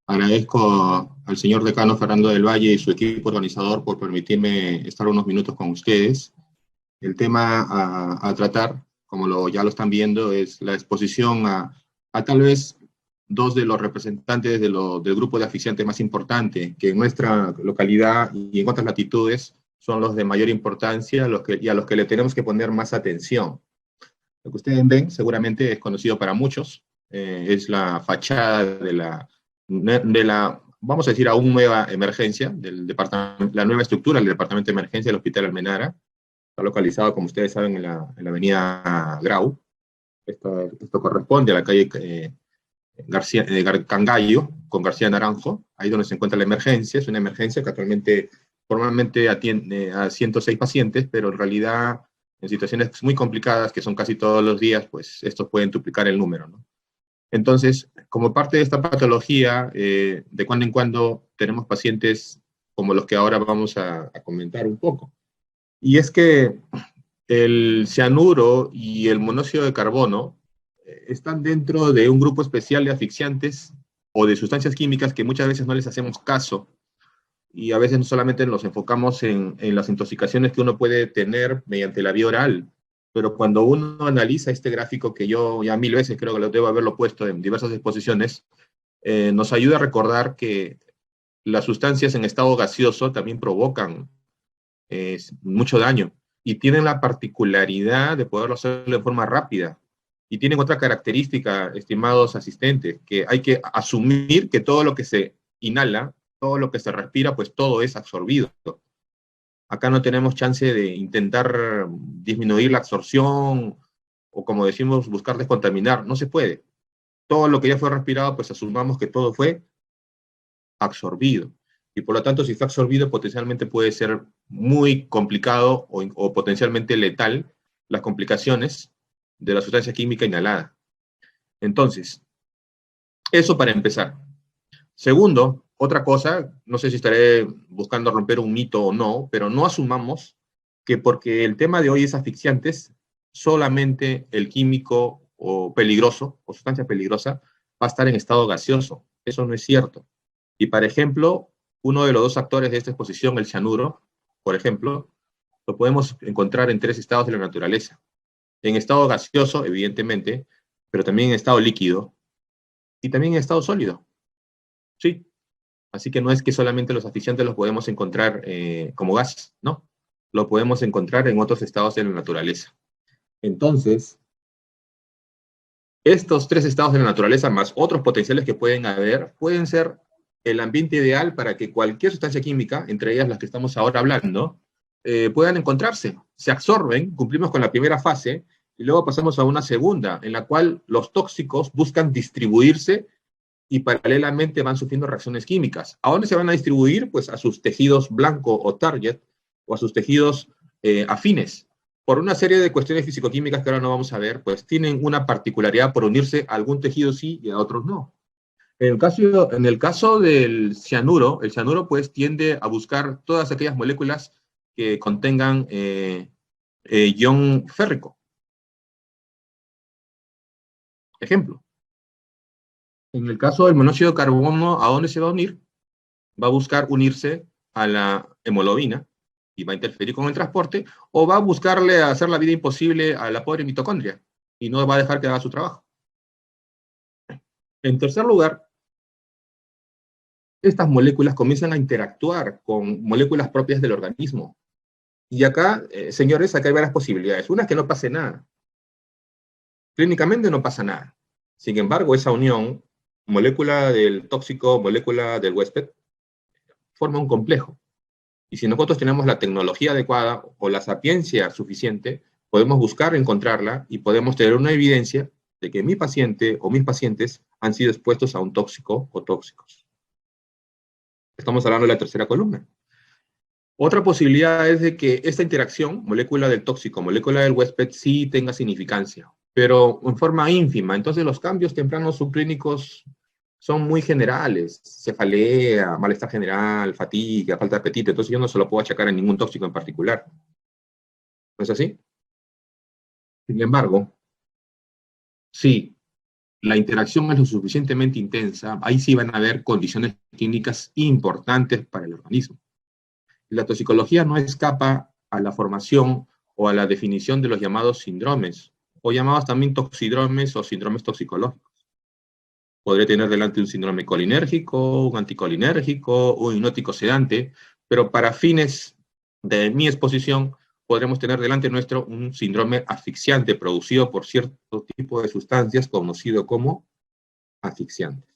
Agradezco al señor decano Fernando del Valle y su equipo organizador por permitirme estar unos minutos con ustedes. El tema a tratar, como ya lo están viendo, es la exposición a tal vez dos de los representantes del grupo de asfixiantes más importante, que en nuestra localidad y en otras latitudes son los de mayor importancia y a los que le tenemos que poner más atención. Lo que ustedes ven seguramente es conocido para muchos, es la fachada vamos a decir, aún nueva emergencia, la nueva estructura del Departamento de Emergencia del Hospital Almenara. Está localizado, como ustedes saben, en la avenida Grau. Esto corresponde a la calle Cangallo con García Naranjo, ahí donde se encuentra la emergencia. Es una emergencia que actualmente formalmente atiende a 106 pacientes, pero en realidad en situaciones muy complicadas, que son casi todos los días, pues estos pueden duplicar el número, ¿no? Entonces, como parte de esta patología, de cuando en cuando tenemos pacientes como los que ahora vamos a comentar un poco. Y es que el cianuro y el monóxido de carbono están dentro de un grupo especial de asfixiantes o de sustancias químicas que muchas veces no les hacemos caso, y a veces no solamente nos enfocamos en las intoxicaciones que uno puede tener mediante la vía oral, pero cuando uno analiza este gráfico, que yo ya 1000 veces creo que lo debo haberlo puesto en diversas exposiciones, nos ayuda a recordar que las sustancias en estado gaseoso también provocan mucho daño y tienen la particularidad de poderlo hacer de forma rápida. Y tienen otra característica, estimados asistentes, que hay que asumir que todo lo que se inhala, todo lo que se respira, pues todo es absorbido. Acá no tenemos chance de intentar disminuir la absorción o, como decimos, buscar descontaminar. No se puede. Todo lo que ya fue respirado, pues asumamos que todo fue absorbido. Y por lo tanto, si fue absorbido, potencialmente puede ser muy complicado o potencialmente letal las complicaciones de la sustancia química inhalada. Entonces, eso para empezar. Segundo, otra cosa, no sé si estaré buscando romper un mito o no, pero no asumamos que porque el tema de hoy es asfixiantes, solamente el químico o peligroso, o sustancia peligrosa, va a estar en estado gaseoso. Eso no es cierto. Y, por ejemplo, uno de los dos actores de esta exposición, el cianuro, por ejemplo, lo podemos encontrar en 3 estados de la naturaleza. En estado gaseoso, evidentemente, pero también en estado líquido y también en estado sólido. Sí. Así que no es que solamente los asfixiantes los podemos encontrar como gas, no. Lo podemos encontrar en otros estados de la naturaleza. Entonces, estos 3 estados de la naturaleza, más otros potenciales que pueden haber, pueden ser el ambiente ideal para que cualquier sustancia química, entre ellas las que estamos ahora hablando, puedan encontrarse. Se absorben, cumplimos con la primera fase, y luego pasamos a una segunda, en la cual los tóxicos buscan distribuirse y paralelamente van sufriendo reacciones químicas. ¿A dónde se van a distribuir? Pues a sus tejidos blanco o target, o a sus tejidos afines. Por una serie de cuestiones fisicoquímicas que ahora no vamos a ver, pues tienen una particularidad por unirse a algún tejido sí y a otros no. En el caso del cianuro, el cianuro pues tiende a buscar todas aquellas moléculas que contengan ion férrico. Ejemplo, en el caso del monóxido de carbono, ¿a dónde se va a unir? Va a buscar unirse a la hemoglobina y va a interferir con el transporte, o va a buscarle hacer la vida imposible a la pobre mitocondria y no va a dejar que haga su trabajo. En tercer lugar, estas moléculas comienzan a interactuar con moléculas propias del organismo. Y acá, señores, acá hay varias posibilidades. Una es que no pase nada. Clínicamente no pasa nada. Sin embargo, esa unión, molécula del tóxico, molécula del huésped, forma un complejo. Y si nosotros tenemos la tecnología adecuada o la sapiencia suficiente, podemos buscar encontrarla y podemos tener una evidencia de que mi paciente o mis pacientes han sido expuestos a un tóxico o tóxicos. Estamos hablando de la tercera columna. Otra posibilidad es de que esta interacción, molécula del tóxico, molécula del huésped, sí tenga significancia, pero en forma ínfima. Entonces los cambios tempranos subclínicos son muy generales: cefalea, malestar general, fatiga, falta de apetito. Entonces yo no se lo puedo achacar a ningún tóxico en particular. ¿No es así? Sin embargo, sí, la interacción es lo suficientemente intensa, ahí sí van a haber condiciones clínicas importantes para el organismo. La toxicología no escapa a la formación o a la definición de los llamados síndromes, o llamados también toxidromes o síndromes toxicológicos. Podría tener delante un síndrome colinérgico, un anticolinérgico, un hipnótico sedante, pero para fines de mi exposición podremos tener delante nuestro un síndrome asfixiante producido por cierto tipo de sustancias conocido como asfixiantes.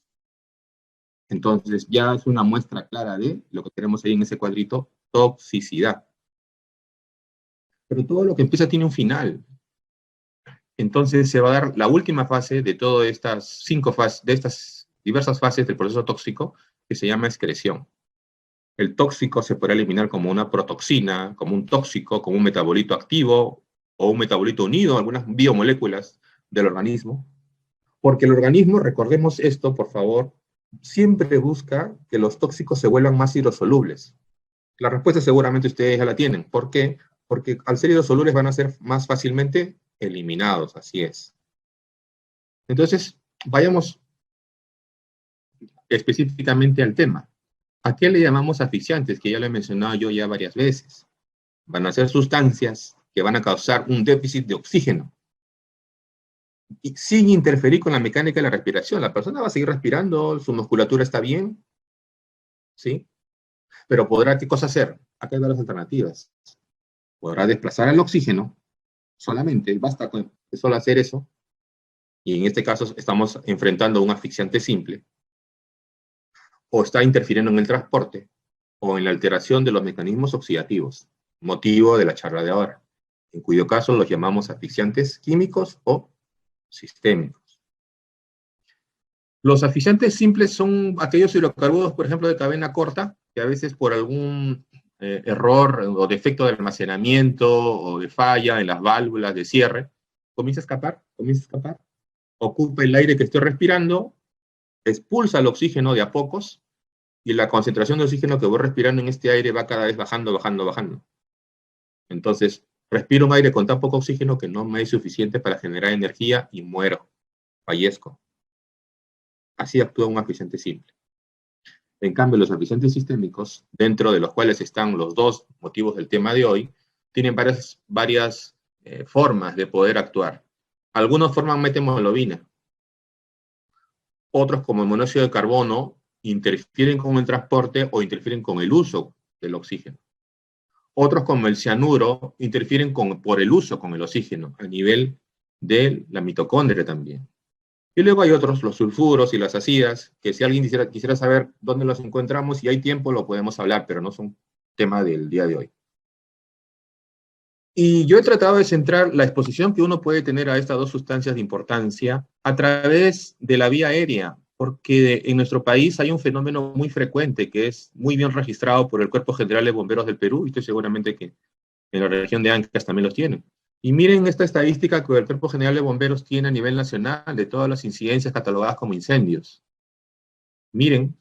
Entonces ya es una muestra clara de lo que tenemos ahí en ese cuadrito, toxicidad. Pero todo lo que empieza tiene un final. Entonces se va a dar la última fase de todas estas de estas diversas fases del proceso tóxico, que se llama excreción. El tóxico se podrá eliminar como una protoxina, como un tóxico, como un metabolito activo o un metabolito unido, algunas biomoléculas del organismo, porque el organismo, recordemos esto, por favor, siempre busca que los tóxicos se vuelvan más hidrosolubles. La respuesta seguramente ustedes ya la tienen. ¿Por qué? Porque al ser hidrosolubles van a ser más fácilmente eliminados, así es. Entonces, vayamos específicamente al tema. ¿A qué le llamamos asfixiantes? Que ya lo he mencionado yo ya varias veces. Van a ser sustancias que van a causar un déficit de oxígeno y sin interferir con la mecánica de la respiración. La persona va a seguir respirando, su musculatura está bien, ¿sí? Pero podrá, ¿qué cosa hacer? Acá hay varias alternativas. Podrá desplazar el oxígeno solamente, basta con solo hacer eso, y en este caso estamos enfrentando un asfixiante simple, o está interfiriendo en el transporte, o en la alteración de los mecanismos oxidativos, motivo de la charla de ahora, en cuyo caso los llamamos asfixiantes químicos o sistémicos. Los asfixiantes simples son aquellos hidrocarburos, por ejemplo, de cadena corta, que a veces por algún error o defecto de almacenamiento o de falla en las válvulas de cierre, comienza a escapar, ocupa el aire que estoy respirando, expulsa el oxígeno de a pocos, y la concentración de oxígeno que voy respirando en este aire va cada vez bajando, bajando, bajando. Entonces, respiro un aire con tan poco oxígeno que no me es suficiente para generar energía y muero, fallezco. Así actúa un asfixiante simple. En cambio, los asfixiantes sistémicos, dentro de los cuales están los dos motivos del tema de hoy, tienen varias formas de poder actuar. Algunos forman methemoglobina. Otros, como el monóxido de carbono, interfieren con el transporte o interfieren con el uso del oxígeno. Otros, como el cianuro, interfieren por el uso con el oxígeno a nivel de la mitocondria también. Y luego hay otros, los sulfuros y las ácidas, que si alguien quisiera saber dónde los encontramos, si hay tiempo lo podemos hablar, pero no son tema del día de hoy. Y yo he tratado de centrar la exposición que uno puede tener a estas dos sustancias de importancia a través de la vía aérea, porque en nuestro país hay un fenómeno muy frecuente que es muy bien registrado por el Cuerpo General de Bomberos del Perú, y estoy seguramente que en la región de Ancash también los tienen. Y miren esta estadística que el Cuerpo General de Bomberos tiene a nivel nacional de todas las incidencias catalogadas como incendios. Miren,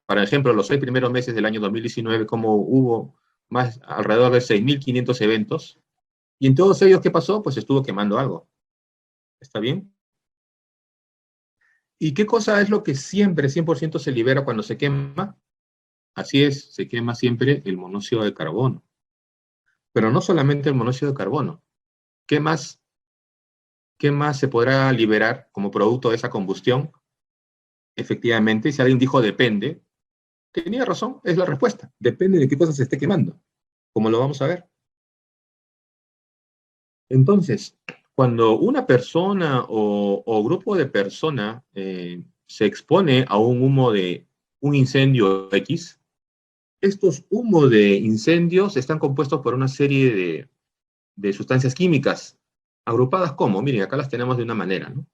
para ejemplo, los 6 primeros meses del año 2019, como hubo alrededor de 6.500 eventos, y en todos ellos, ¿qué pasó? Pues estuvo quemando algo. ¿Está bien? ¿Y qué cosa es lo que siempre, 100% se libera cuando se quema? Así es, se quema siempre el monóxido de carbono. Pero no solamente el monóxido de carbono. ¿Qué más se podrá liberar como producto de esa combustión? Efectivamente, si alguien dijo depende, tenía razón, es la respuesta. Depende de qué cosa se esté quemando, como lo vamos a ver. Entonces, cuando una persona o grupo de personas se expone a un humo de un incendio X, estos humos de incendios están compuestos por una serie de sustancias químicas agrupadas como, miren, acá las tenemos de una manera, ¿no?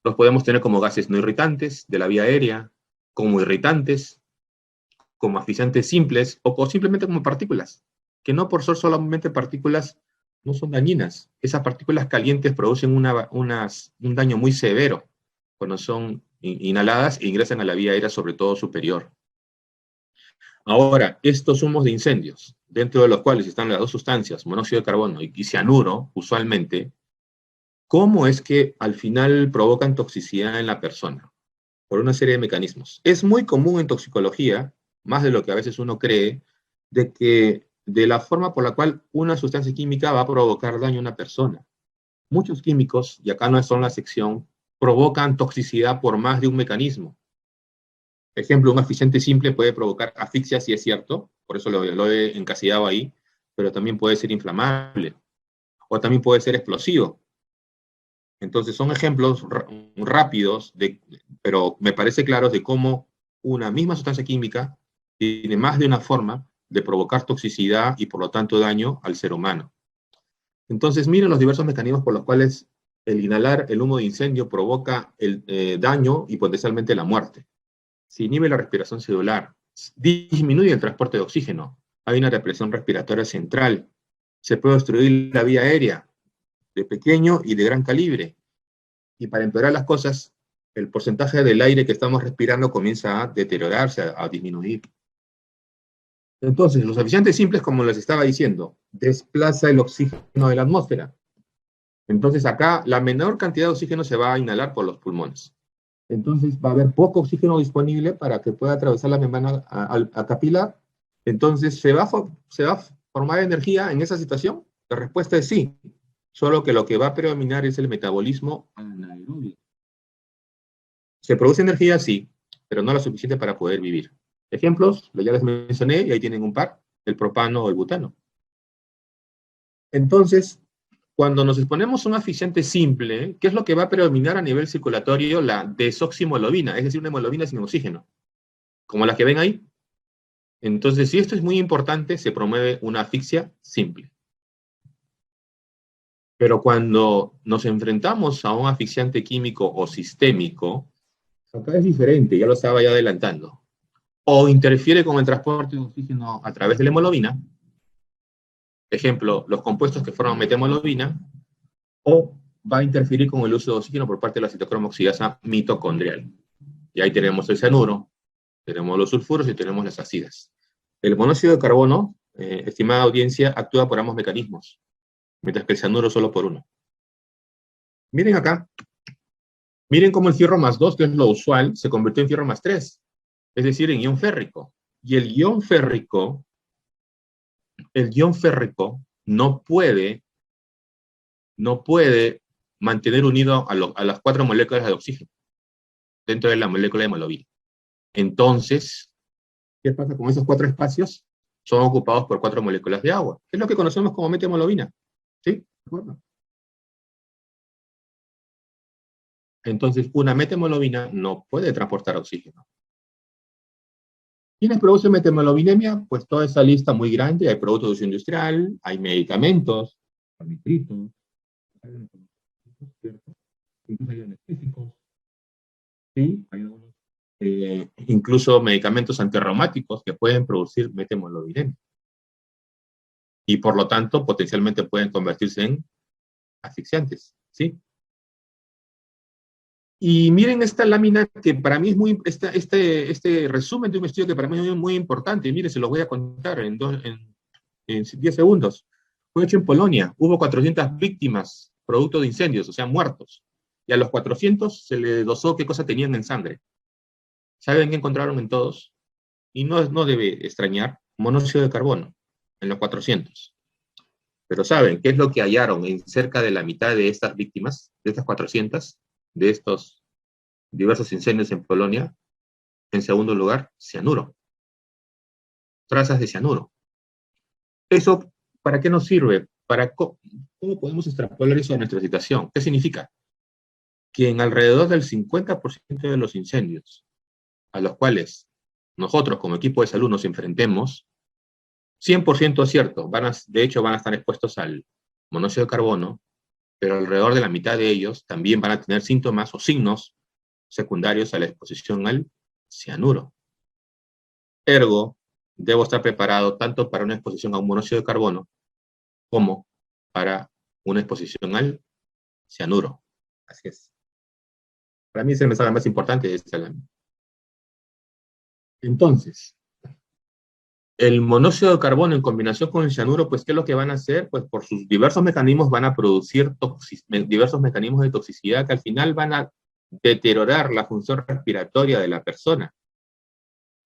Los podemos tener como gases no irritantes de la vía aérea, como irritantes, como asfixiantes simples o simplemente como partículas, que no por ser solamente partículas no son dañinas. Esas partículas calientes producen un daño muy severo cuando son inhaladas e ingresan a la vía aérea, sobre todo superior. Ahora, estos humos de incendios, dentro de los cuales están las dos sustancias, monóxido de carbono y cianuro, usualmente, ¿Cómo es que al final provocan toxicidad en la persona? Por una serie de mecanismos. Es muy común en toxicología, más de lo que a veces uno cree, de que de la forma por la cual una sustancia química va a provocar daño a una persona. Muchos químicos, y acá no son la sección, provocan toxicidad por más de un mecanismo. Por ejemplo, un asfixiante simple puede provocar asfixia, si es cierto, por eso lo he encasillado ahí, pero también puede ser inflamable, o también puede ser explosivo. Entonces son ejemplos rápidos, pero me parece claros de cómo una misma sustancia química tiene más de una forma de provocar toxicidad y por lo tanto daño al ser humano. Entonces miren los diversos mecanismos por los cuales el inhalar el humo de incendio provoca el daño y potencialmente la muerte. Se inhibe la respiración celular, disminuye el transporte de oxígeno, hay una represión respiratoria central, se puede obstruir la vía aérea de pequeño y de gran calibre. Y para empeorar las cosas, el porcentaje del aire que estamos respirando comienza a deteriorarse, a disminuir. Entonces, los asfixiantes simples, como les estaba diciendo, desplaza el oxígeno de la atmósfera. Entonces, acá la menor cantidad de oxígeno se va a inhalar por los pulmones. Entonces, va a haber poco oxígeno disponible para que pueda atravesar la membrana capilar. Entonces, ¿se va a formar energía en esa situación? La respuesta es sí, solo que lo que va a predominar es el metabolismo anaerobio. Se produce energía, sí, pero no la suficiente para poder vivir. Ejemplos, ya les mencioné, y ahí tienen un par, el propano o el butano. Entonces, cuando nos exponemos a un asfixiante simple, ¿qué es lo que va a predominar a nivel circulatorio? La desoximoglobina, es decir, una hemoglobina sin oxígeno, como la que ven ahí. Entonces, si esto es muy importante, se promueve una asfixia simple. Pero cuando nos enfrentamos a un asfixiante químico o sistémico, acá es diferente, ya lo estaba ya adelantando. O interfiere con el transporte de oxígeno a través de la hemoglobina, ejemplo, los compuestos que forman methemoglobina, o va a interferir con el uso de oxígeno por parte de la citocromo oxidasa mitocondrial. Y ahí tenemos el cianuro, tenemos los sulfuros y tenemos las ácidas. El monóxido de carbono, estimada audiencia, actúa por ambos mecanismos, mientras que el cianuro solo por uno. Miren acá, miren cómo el fierro más 2, que es lo usual, se convirtió en fierro más 3, es decir, en ion férrico. Y el ion férrico no puede mantener unido a las 4 moléculas de oxígeno dentro de la molécula de hemoglobina. Entonces, ¿qué pasa con esos 4 espacios? Son ocupados por 4 moléculas de agua. Es lo que conocemos como methemoglobina. ¿Sí? ¿De acuerdo? Entonces, una methemoglobina no puede transportar oxígeno. ¿Quiénes producen methemoglobinемia? Pues toda esa lista muy grande. Hay productos de uso industrial, hay medicamentos, hay nitritos, incluso hay anestésicos, ¿sí? Hay algunos, incluso medicamentos antirreumáticos que pueden producir methemoglobina y por lo tanto potencialmente pueden convertirse en asfixiantes, ¿sí? Y miren esta lámina que para mí es muy, este resumen de un estudio que para mí es muy importante, y miren, se los voy a contar en 10 segundos. Fue hecho en Polonia, hubo 400 víctimas producto de incendios, o sea, muertos, y a los 400 se les dosó qué cosa tenían en sangre. ¿Saben qué encontraron en todos? Y no debe extrañar, monóxido de carbono, en los 400. Pero ¿saben qué es lo que hallaron en cerca de la mitad de estas víctimas, de estas 400, de estos diversos incendios en Polonia? En segundo lugar, cianuro. Trazas de cianuro. ¿Eso para qué nos sirve? ¿Cómo podemos extrapolar eso a nuestra situación? ¿Qué significa? Que en alrededor del 50% de los incendios a los cuales nosotros como equipo de salud nos enfrentemos, 100% es cierto, de hecho van a estar expuestos al monóxido de carbono, pero alrededor de la mitad de ellos también van a tener síntomas o signos secundarios a la exposición al cianuro. Ergo, debo estar preparado tanto para una exposición a un monóxido de carbono como para una exposición al cianuro. Así es. Para mí es el mensaje más importante de esta lámina. Entonces, El monóxido de carbono en combinación con el cianuro, pues, ¿qué es lo que van a hacer? Pues por sus diversos mecanismos van a producir diversos mecanismos de toxicidad que al final van a deteriorar la función respiratoria de la persona.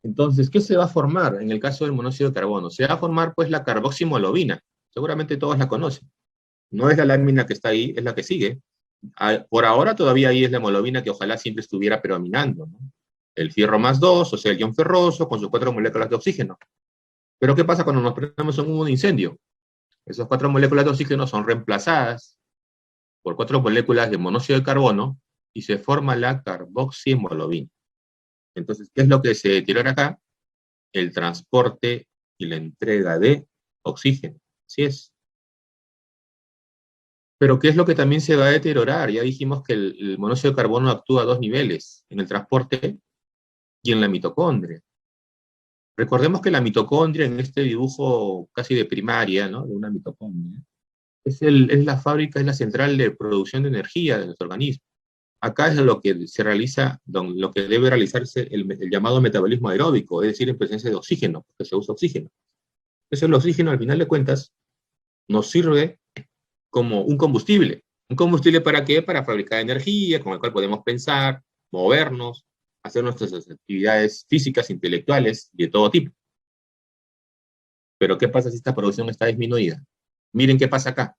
Entonces, ¿qué se va a formar en el caso del monóxido de carbono? Se va a formar, pues, la carboximolovina. Seguramente todos la conocen. No es la lámina que está ahí, es la que sigue. Por ahora todavía ahí es la hemoglobina que ojalá siempre estuviera predominando, ¿no? El fierro más 2, o sea, el ion ferroso, con sus 4 moléculas de oxígeno. Pero ¿qué pasa cuando nos prendemos en un incendio? Esas 4 moléculas de oxígeno son reemplazadas por 4 moléculas de monóxido de carbono y se forma la carboxihemoglobina. Entonces, ¿qué es lo que se deteriora acá? El transporte y la entrega de oxígeno. Así es. Pero ¿qué es lo que también se va a deteriorar? Ya dijimos que el monóxido de carbono actúa a dos niveles, en el transporte y en la mitocondria. Recordemos que la mitocondria, en este dibujo casi de primaria, ¿no? De una mitocondria, es la fábrica, es la central de producción de energía de nuestro organismo. Acá es lo que se realiza, lo que debe realizarse el llamado metabolismo aeróbico, es decir, en presencia de oxígeno, porque se usa oxígeno. Entonces el oxígeno, al final de cuentas, nos sirve como un combustible. ¿Un combustible para qué? Para fabricar energía, con el cual podemos pensar, movernos, hacer nuestras actividades físicas, intelectuales, de todo tipo. Pero ¿qué pasa si esta producción está disminuida? Miren qué pasa acá.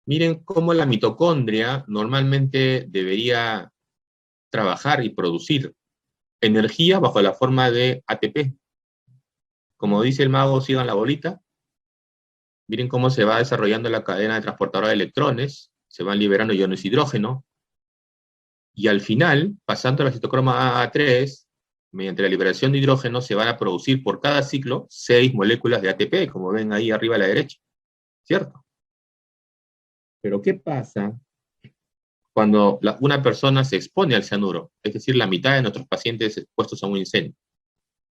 Miren cómo la mitocondria normalmente debería trabajar y producir energía bajo la forma de ATP. Como dice el mago, sigan la bolita. Miren cómo se va desarrollando la cadena de transportadora de electrones, se van liberando iones hidrógeno, y al final, pasando a la citocroma AA3, mediante la liberación de hidrógeno, se van a producir por cada ciclo 6 moléculas de ATP, como ven ahí arriba a la derecha, ¿cierto? Pero ¿qué pasa cuando una persona se expone al cianuro? Es decir, la mitad de nuestros pacientes expuestos a un incendio.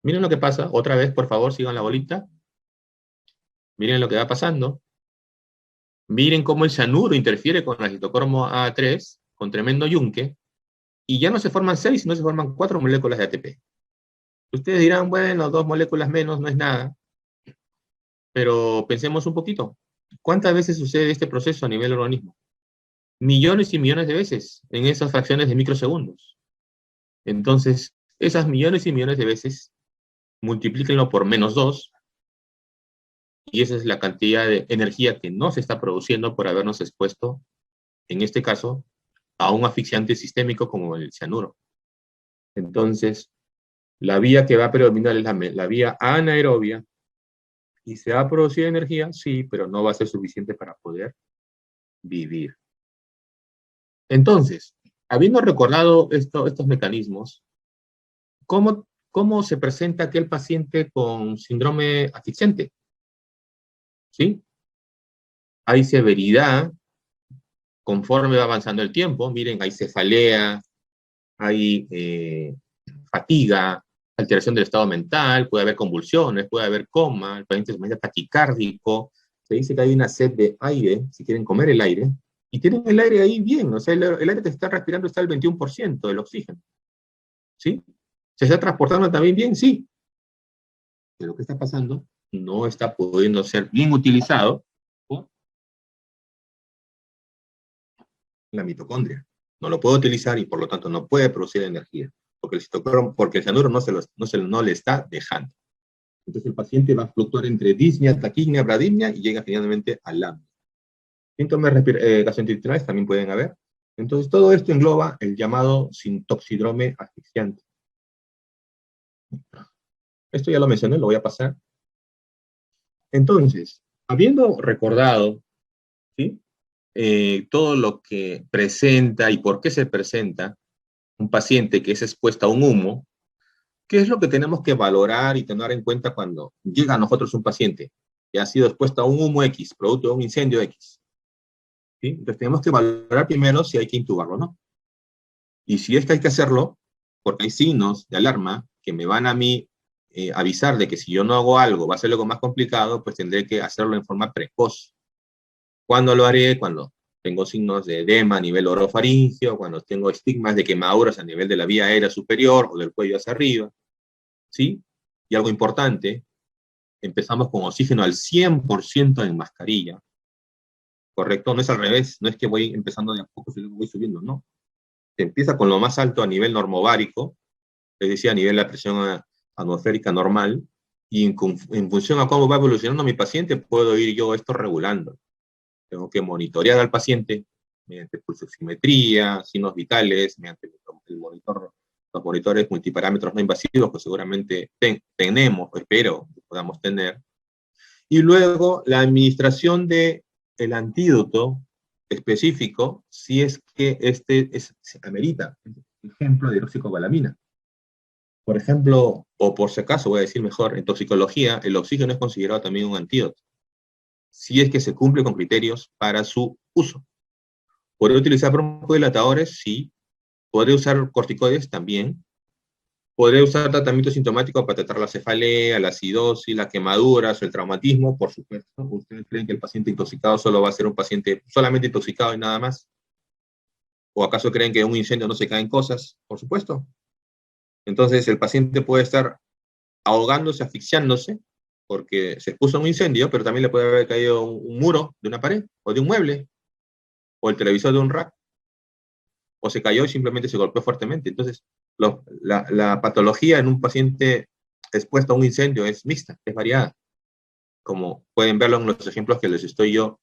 Miren lo que pasa, otra vez, por favor, sigan la bolita. Miren lo que va pasando. Miren cómo el cianuro interfiere con la citocromo AA3, con tremendo yunque, y ya no se forman 6, sino se forman 4 moléculas de ATP. Ustedes dirán, bueno, 2 moléculas menos no es nada, pero pensemos un poquito. ¿Cuántas veces sucede este proceso a nivel organismo? Millones y millones de veces, en esas fracciones de microsegundos. Entonces, esas millones y millones de veces, multiplíquenlo por -2, y esa es la cantidad de energía que no se está produciendo por habernos expuesto, en este caso, a un asfixiante sistémico como el cianuro. Entonces, la vía que va a predominar es la vía anaerobia, y se va a producir energía, sí, pero no va a ser suficiente para poder vivir. Entonces, habiendo recordado estos mecanismos, ¿cómo se presenta aquel paciente con síndrome asfixiante? ¿Sí? Hay severidad conforme va avanzando el tiempo. Miren, hay cefalea, hay fatiga, alteración del estado mental, puede haber convulsiones, puede haber coma, el paciente se siente taquicárdico, se dice que hay una sed de aire, si quieren comer el aire, y tienen el aire ahí bien, o sea, el aire que se está respirando está al 21% del oxígeno, ¿sí? ¿Se está transportando también bien? Sí. Pero ¿qué está pasando? No está pudiendo ser bien utilizado por la mitocondria. No lo puede utilizar y por lo tanto no puede producir energía, porque el cianuro no le está dejando. Entonces el paciente va a fluctuar entre disnea, taquignia, bradimnia y llega finalmente al apnea. Síntomas gastrointestinales también pueden haber. Entonces todo esto engloba el llamado sintoxidrome asfixiante. Esto ya lo mencioné, lo voy a pasar. Entonces, habiendo recordado, ¿sí? Todo lo que presenta y por qué se presenta un paciente que es expuesto a un humo, ¿qué es lo que tenemos que valorar y tener en cuenta cuando llega a nosotros un paciente que ha sido expuesto a un humo X, producto de un incendio X? ¿Sí? Entonces tenemos que valorar primero si hay que intubarlo o no. Y si es que hay que hacerlo, porque hay signos de alarma que me van a mí avisar de que si yo no hago algo va a ser algo más complicado, pues tendré que hacerlo en forma precoz. ¿Cuándo lo haré? Cuando tengo signos de edema a nivel orofaringeo, cuando tengo estigmas de quemaduras a nivel de la vía aérea superior o del cuello hacia arriba, ¿sí? Y algo importante, empezamos con oxígeno al 100% en mascarilla, ¿correcto? No es al revés, no es que voy empezando de a poco y luego voy subiendo, no. Se empieza con lo más alto a nivel normovárico, es decir, a nivel de la presión atmosférica normal, y en función a cómo va evolucionando mi paciente, puedo ir yo esto regulando. Tengo que monitorear al paciente mediante pulsoximetría, signos vitales, mediante el monitor, los monitores multiparámetros no invasivos que seguramente tenemos, espero que podamos tener. Y luego la administración del antídoto específico, si es que se amerita. Ejemplo de hidroxicobalamina. Por ejemplo, o por si acaso, voy a decir mejor, en toxicología, el oxígeno es considerado también un antídoto, si es que se cumple con criterios para su uso. ¿Podría utilizar broncodilatadores? Sí. ¿Podría usar corticoides? También. ¿Podría usar tratamiento sintomático para tratar la cefalea, la acidosis, las quemaduras o el traumatismo? Por supuesto. ¿Ustedes creen que el paciente intoxicado solo va a ser un paciente solamente intoxicado y nada más? ¿O acaso creen que en un incendio no se caen cosas? Por supuesto. Entonces el paciente puede estar ahogándose, asfixiándose, porque se expuso a un incendio, pero también le puede haber caído un muro de una pared, o de un mueble, o el televisor de un rack, o se cayó y simplemente se golpeó fuertemente. Entonces, la patología en un paciente expuesto a un incendio es mixta, es variada, como pueden verlo en los ejemplos que les estoy yo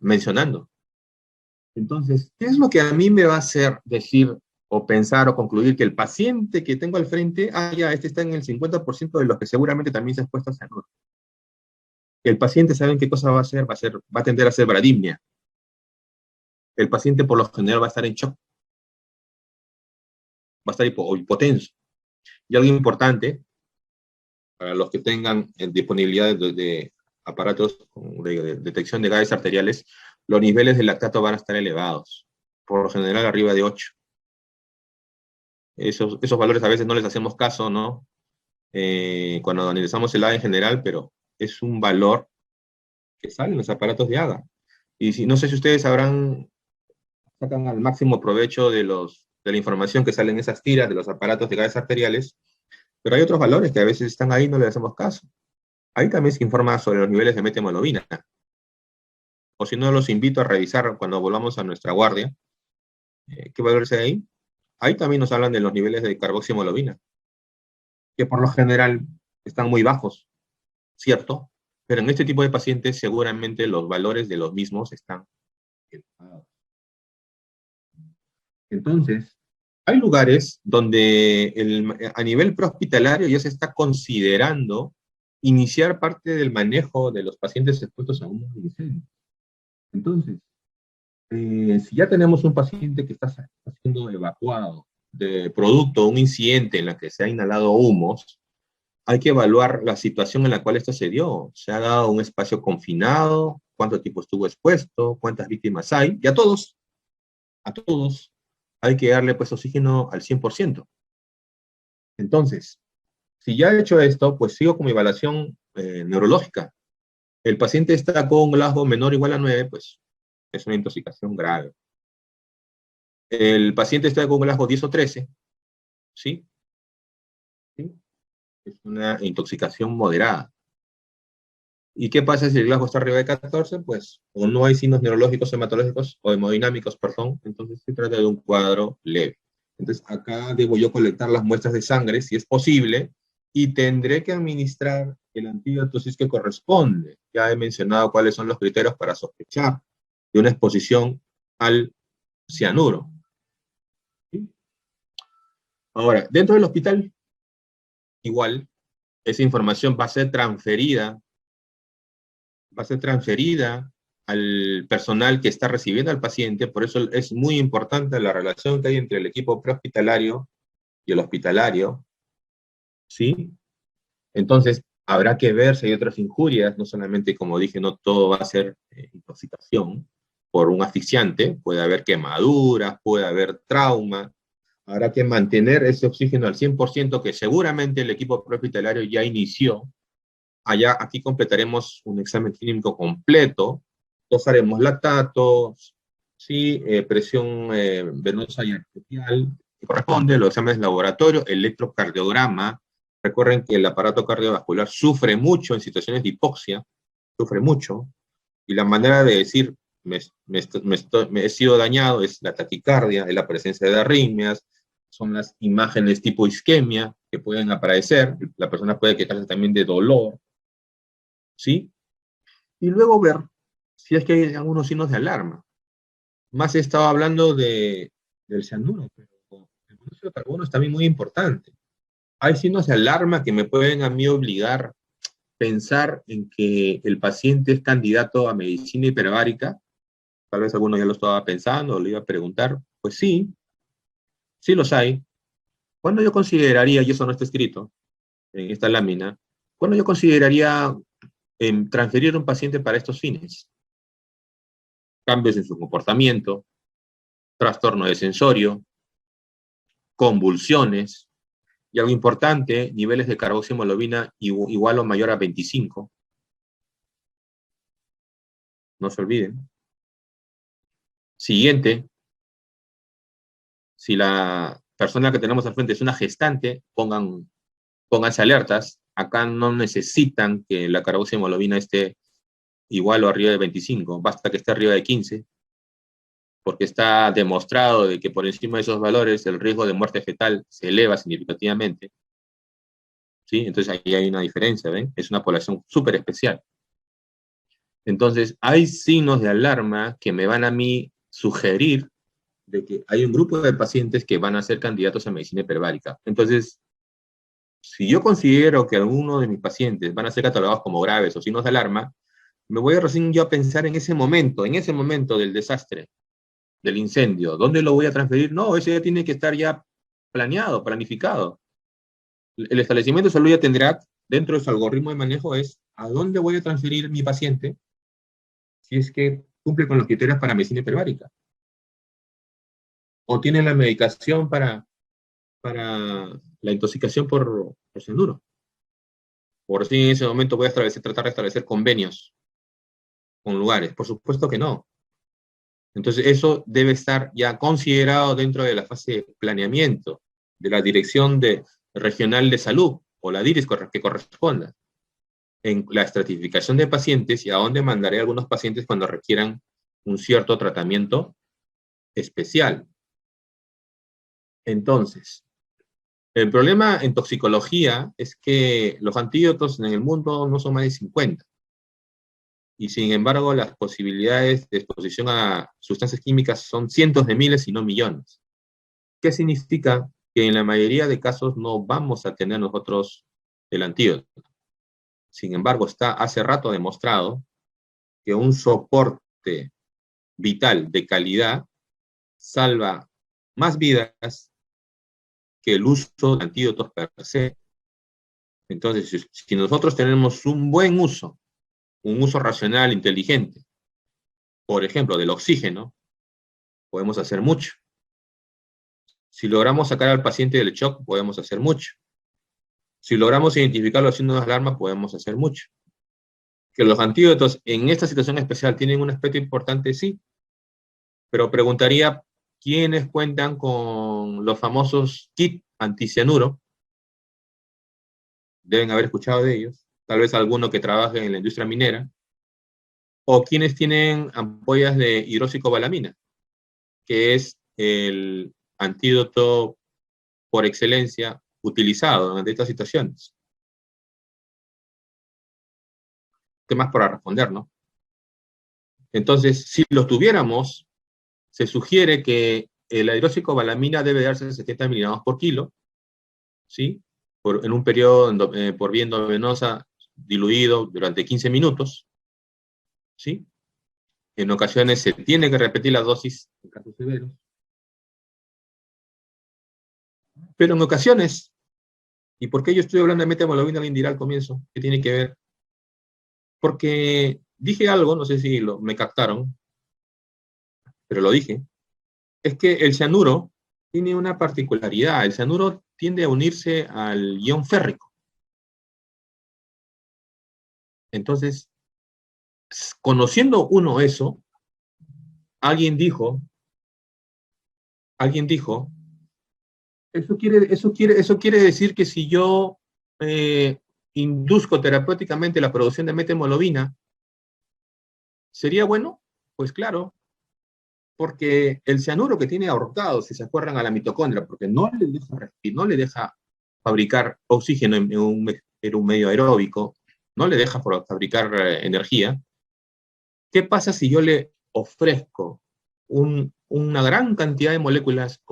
mencionando. Entonces, ¿qué es lo que a mí me va a hacer decir o pensar o concluir que el paciente que tengo al frente, ya, este está en el 50% de los que seguramente también se ha expuesto a cianuro? El paciente, ¿saben qué cosa va a hacer? Va a tender a hacer bradimia. El paciente por lo general va a estar en shock, va a estar hipotenso. Y algo importante, para los que tengan disponibilidad de aparatos de detección de gases arteriales, los niveles de lactato van a estar elevados, por lo general arriba de 8. Esos valores a veces no les hacemos caso, ¿no? Cuando analizamos el ADA en general, pero es un valor que sale en los aparatos de ADA. Y no sé si ustedes sacan al máximo provecho de la información que sale en esas tiras de los aparatos de gases arteriales, pero hay otros valores que a veces están ahí y no le hacemos caso. Ahí también se informa sobre los niveles de methemoglobina. O si no, los invito a revisar cuando volvamos a nuestra guardia. ¿Qué valores hay ahí? Ahí también nos hablan de los niveles de carboxihemoglobina, que por lo general están muy bajos, ¿cierto? Pero en este tipo de pacientes seguramente los valores de los mismos están elevados. Entonces, hay lugares donde a nivel prehospitalario ya se está considerando iniciar parte del manejo de los pacientes expuestos a un incendio. Entonces, si ya tenemos un paciente que está siendo evacuado de producto de un incidente en la que se ha inhalado humos, hay que evaluar la situación en la cual esto se dio. ¿Se ha dado un espacio confinado? ¿Cuánto tiempo estuvo expuesto? ¿Cuántas víctimas hay? Y a todos hay que darle pues oxígeno al 100%. Entonces, si ya he hecho esto, pues sigo con mi evaluación neurológica. El paciente está con un Glasgow menor o igual a 9, pues es una intoxicación grave. El paciente está con un Glasgow 10 o 13, ¿sí? ¿Sí? Es una intoxicación moderada. ¿Y qué pasa si el Glasgow está arriba de 14? Pues o no hay signos neurológicos, hematológicos o hemodinámicos, perdón, entonces se trata de un cuadro leve. Entonces acá debo yo colectar las muestras de sangre, si es posible, y tendré que administrar el antídoto si es que corresponde. Ya he mencionado cuáles son los criterios para sospechar de una exposición al cianuro. ¿Sí? Ahora, dentro del hospital, igual, esa información va a ser transferida al personal que está recibiendo al paciente, por eso es muy importante la relación que hay entre el equipo prehospitalario y el hospitalario, ¿sí? Entonces, habrá que ver si hay otras injurias, no solamente, como dije, no todo va a ser intoxicación por un asfixiante, puede haber quemaduras, puede haber trauma, habrá que mantener ese oxígeno al 100% que seguramente el equipo prehospitalario ya inició. Aquí completaremos un examen clínico completo, haremos lactatos, ¿sí? Presión venosa y arterial, que corresponde, los exámenes de laboratorio, electrocardiograma, Recuerden que el aparato cardiovascular sufre mucho en situaciones de hipoxia, sufre mucho, y la manera de decir me he sido dañado es la taquicardia, es la presencia de arritmias, son las imágenes tipo isquemia que pueden aparecer, la persona puede quejarse también de dolor, ¿sí? Y luego ver si es que hay algunos signos de alarma. Más he estado hablando del cianuro, pero el monóxido de carbono es también muy importante. Hay signos de alarma que me pueden a mí obligar a pensar en que el paciente es candidato a medicina hiperbárica. Tal vez alguno ya lo estaba pensando o le iba a preguntar. Pues sí, sí los hay. ¿Cuándo yo consideraría, y eso no está escrito en esta lámina, cuándo yo consideraría transferir a un paciente para estos fines? Cambios en su comportamiento, trastorno de sensorio, convulsiones, y algo importante, niveles de carboxiemoglobina igual o mayor a 25. No se olviden. Siguiente, si la persona que tenemos al frente es una gestante, pónganse alertas. Acá no necesitan que la carboxiemoglobina esté igual o arriba de 25, basta que esté arriba de 15, porque está demostrado de que por encima de esos valores el riesgo de muerte fetal se eleva significativamente. ¿Sí? Entonces ahí hay una diferencia, ¿ven? Es una población súper especial. Entonces hay signos de alarma que me van a mí sugerir de que hay un grupo de pacientes que van a ser candidatos a medicina hiperbárica. Entonces, si yo considero que algunos de mis pacientes van a ser catalogados como graves o signos de alarma, me voy a recién yo a pensar en ese momento del desastre, del incendio. ¿Dónde lo voy a transferir? No, eso ya tiene que estar ya planeado, planificado. El establecimiento de salud ya tendrá, dentro de su algoritmo de manejo, es a dónde voy a transferir mi paciente si es que cumple con los criterios para medicina hiperbárica. O tiene la medicación para la intoxicación por cianuro. Por si en ese momento voy a tratar de establecer convenios con lugares. Por supuesto que no. Entonces, eso debe estar ya considerado dentro de la fase de planeamiento de la Dirección Regional de Salud o la DIRIS que corresponda, en la estratificación de pacientes y a dónde mandaré a algunos pacientes cuando requieran un cierto tratamiento especial. Entonces, el problema en toxicología es que los antídotos en el mundo no son más de 50. Y sin embargo, las posibilidades de exposición a sustancias químicas son cientos de miles y no millones. ¿Qué significa? Que en la mayoría de casos no vamos a tener nosotros el antídoto. Sin embargo, está hace rato demostrado que un soporte vital de calidad salva más vidas que el uso de antídotos per se. Entonces, si nosotros tenemos un buen uso, un uso racional, inteligente, por ejemplo, del oxígeno, podemos hacer mucho. Si logramos sacar al paciente del shock, podemos hacer mucho. Si logramos identificar los signos de alarma, podemos hacer mucho. Que los antídotos en esta situación especial tienen un aspecto importante, sí, pero preguntaría quiénes cuentan con los famosos kit anticianuro. Deben haber escuchado de ellos. Tal vez alguno que trabaje en la industria minera. O quienes tienen ampollas de hidroxicobalamina, que es el antídoto por excelencia utilizado ante estas situaciones. ¿Qué más para responder, no? Entonces, si los tuviéramos, se sugiere que la hidroxicobalamina debe darse 70 miligramos por kilo, ¿sí? En un periodo por vía endovenosa diluido durante 15 minutos, ¿sí? En ocasiones se tiene que repetir la dosis en casos severos. Pero en ocasiones, ¿y por qué yo estoy hablando de methemoglobina lindira al comienzo? ¿Qué tiene que ver? Porque dije algo, no sé si me captaron, pero lo dije, es que el cianuro tiene una particularidad. El cianuro tiende a unirse al ion férrico. Entonces, conociendo uno eso, alguien dijo, eso quiere decir que si yo induzco terapéuticamente la producción de methemoglobina, ¿sería bueno? Pues claro, porque el cianuro que tiene ahorcado, si se acuerdan, a la mitocondria, porque no le deja fabricar oxígeno en un medio aeróbico, no le deja fabricar energía. ¿Qué pasa si yo le ofrezco una gran cantidad de moléculas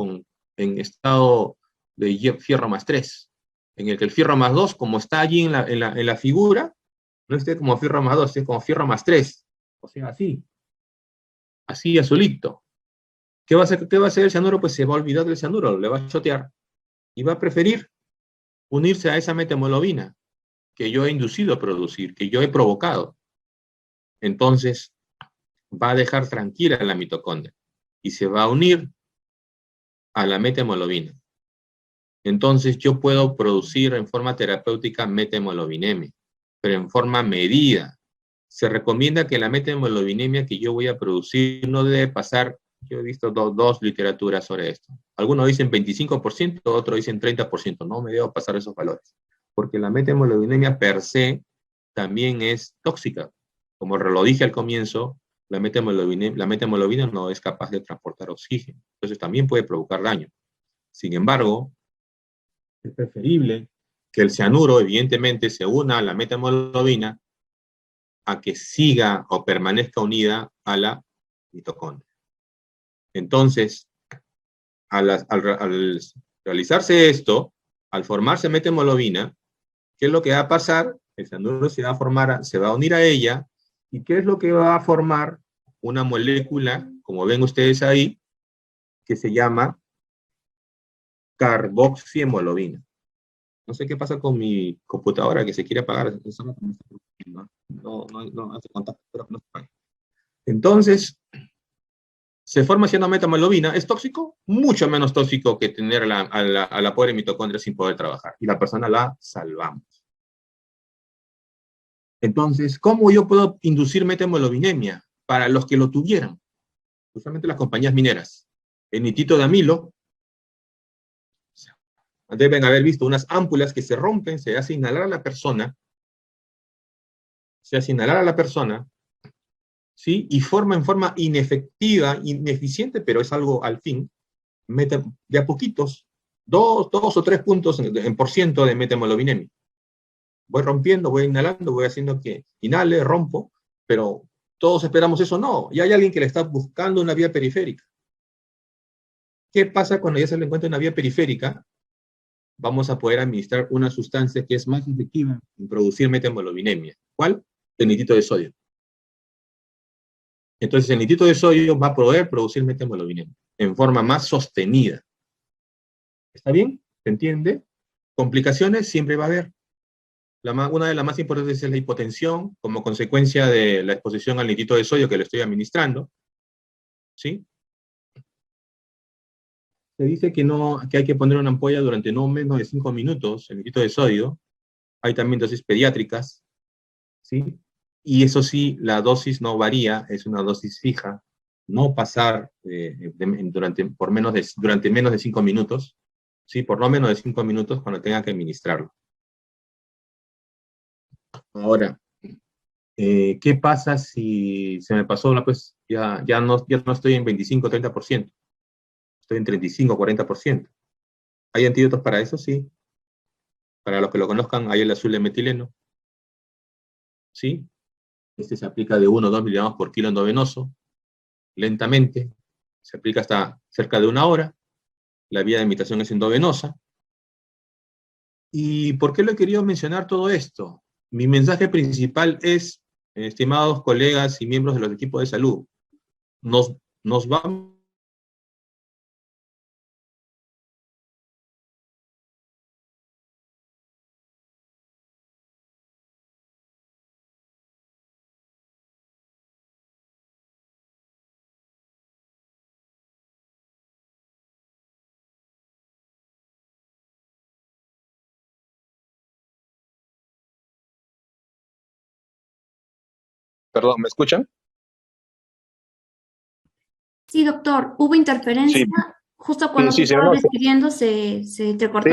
en estado de fierro más 3, en el que el fierro más 2, como está allí en la figura, no esté como fierro más 2, esté como fierro más 3, o sea, así azulito. ¿Qué va a hacer el cianuro? Pues se va a olvidar del cianuro, le va a chotear y va a preferir unirse a esa methemoglobina que yo he inducido a producir, que yo he provocado. Entonces, va a dejar tranquila la mitocondria y se va a unir a la methemoglobina. Entonces, yo puedo producir en forma terapéutica methemoglobinemi, pero en forma medida. Se recomienda que la methemoglobinemi que yo voy a producir no debe pasar. Yo he visto dos literaturas sobre esto. Algunos dicen 25%, otros dicen 30%. No me debo pasar esos valores. Porque la methemoglobina per se también es tóxica. Como lo dije al comienzo, la methemoglobina no es capaz de transportar oxígeno. Entonces también puede provocar daño. Sin embargo, es preferible que el cianuro, evidentemente, se una a la methemoglobina a que siga o permanezca unida a la mitocondria. Entonces, al realizarse esto, al formarse methemoglobina, ¿qué es lo que va a pasar? El cianuro se va a unir a ella, ¿y qué es lo que va a formar? Una molécula, como ven ustedes ahí, que se llama carboxihemoglobina. No sé qué pasa con mi computadora que se quiere apagar. No hace contacto, pero no se apague. Entonces, se forma siendo methemoglobina, ¿es tóxico? Mucho menos tóxico que tener a la pobre mitocondria sin poder trabajar. Y la persona la salvamos. Entonces, ¿cómo yo puedo inducir methemoglobinemia? Para los que lo tuvieran, justamente las compañías mineras. El nitrito de amilo, deben haber visto unas ámpulas que se rompen, se hace inhalar a la persona, ¿sí? Y forma en forma inefectiva, ineficiente, pero es algo al fin, de a poquitos, dos o tres puntos en por ciento de methemoglobinemi. Voy rompiendo, voy inhalando, voy haciendo que inhale, rompo, pero todos esperamos eso, no. Y hay alguien que le está buscando una vía periférica. ¿Qué pasa cuando ya se le encuentra una vía periférica? Vamos a poder administrar una sustancia que es más efectiva en producir methemoglobinemi. ¿Cuál? El nitrito de sodio. Entonces el nitrito de sodio va a poder producir methemoglobinemi en forma más sostenida. ¿Está bien? ¿Se entiende? Complicaciones siempre va a haber. Una de las más importantes es la hipotensión, como consecuencia de la exposición al nitrito de sodio que le estoy administrando. ¿Sí? Se dice que hay que poner una ampolla durante no menos de 5 minutos, el nitrito de sodio. Hay también dosis pediátricas, ¿sí? Y eso sí, la dosis no varía, es una dosis fija. No pasar durante menos de 5 minutos, ¿sí? Por no menos de 5 minutos cuando tenga que administrarlo. Ahora, ¿qué pasa si se me pasó? Pues ya no estoy en 25-30%, estoy en 35-40%. ¿Hay antídotos para eso? Sí. Para los que lo conozcan, hay el azul de metileno, ¿sí? Este se aplica de 1 o 2 miligramos por kilo endovenoso, lentamente, se aplica hasta cerca de 1 hora, la vía de administración es endovenosa. ¿Y por qué lo he querido mencionar todo esto? Mi mensaje principal es, estimados colegas y miembros de los equipos de salud, nos vamos. Perdón, ¿me escuchan? Sí, doctor, hubo Sí, interferencia. Justo Sí, cuando se sí, estaba despidiendo se sí, entrecortó.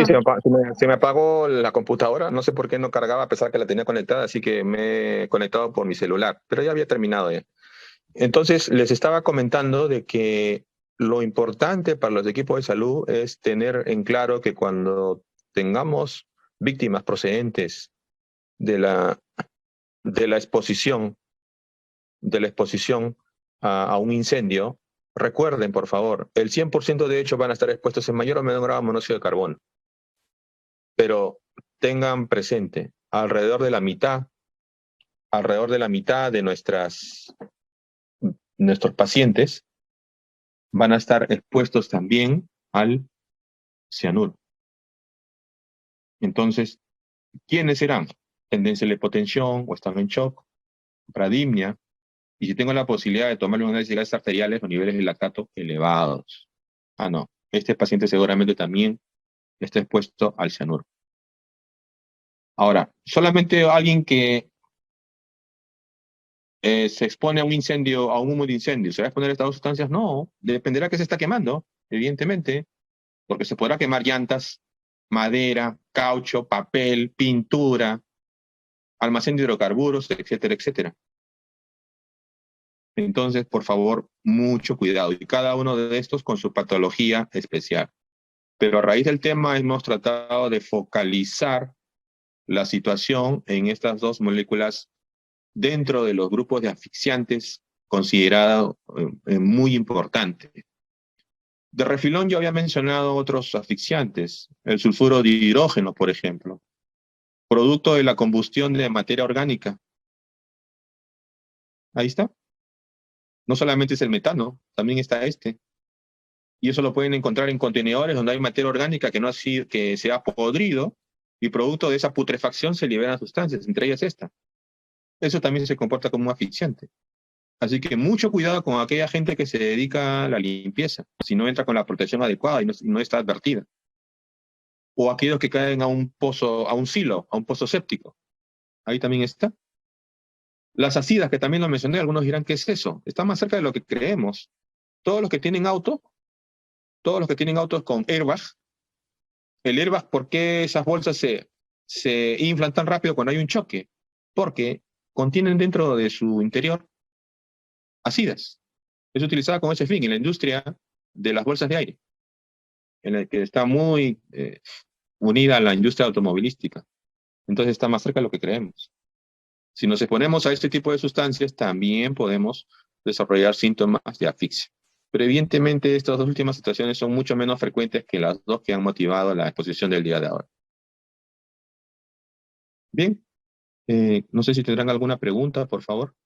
se me apagó la computadora, no sé por qué no cargaba a pesar que la tenía conectada, así que me he conectado por mi celular, pero ya había terminado ya. Entonces, les estaba comentando de que lo importante para los equipos de salud es tener en claro que cuando tengamos víctimas procedentes de de la exposición, de la exposición a un incendio, recuerden, por favor, el 100% de ellos van a estar expuestos en mayor o menor grado a monóxido de carbono, pero tengan presente, alrededor de la mitad de nuestros pacientes van a estar expuestos también al cianuro. Entonces, ¿quiénes serán? Tendencia a la hipotensión o están en shock, bradimia, y si tengo la posibilidad de tomarle un análisis de gases arteriales, los niveles de lactato elevados. Ah, no, este paciente seguramente también está expuesto al cianuro. Ahora, solamente alguien que se expone a un incendio, a un humo de incendio, ¿se va a exponer a estas dos sustancias? No, dependerá que se está quemando, evidentemente, porque se podrá quemar llantas, madera, caucho, papel, pintura, almacén de hidrocarburos, etcétera, etcétera. Entonces, por favor, mucho cuidado. Y cada uno de estos con su patología especial. Pero a raíz del tema hemos tratado de focalizar la situación en estas dos moléculas dentro de los grupos de asfixiantes considerado muy importante. De refilón yo había mencionado otros asfixiantes, el sulfuro de hidrógeno, por ejemplo, producto de la combustión de materia orgánica. Ahí está. No solamente es el metano, también está este. Y eso lo pueden encontrar en contenedores donde hay materia orgánica que, no ha sido, que se ha podrido y producto de esa putrefacción se liberan sustancias, entre ellas esta. Eso también se comporta como un asfixiante. Así que mucho cuidado con aquella gente que se dedica a la limpieza, si no entra con la protección adecuada y no está advertida. O aquellos que caen a un pozo, a un silo, a un pozo séptico. Ahí también está. Las ácidas, que también lo mencioné, algunos dirán, ¿qué es eso? Está más cerca de lo que creemos. Todos los que tienen auto, todos los que tienen autos con airbag, el airbag, ¿por qué esas bolsas se inflan tan rápido cuando hay un choque? Porque contienen dentro de su interior ácidas. Es utilizada con ese fin en la industria de las bolsas de aire, en la que está muy unida a la industria automovilística. Entonces está más cerca de lo que creemos. Si nos exponemos a este tipo de sustancias, también podemos desarrollar síntomas de asfixia. Pero evidentemente estas dos últimas situaciones son mucho menos frecuentes que las dos que han motivado la exposición del día de ahora. Bien, no sé si tendrán alguna pregunta, por favor.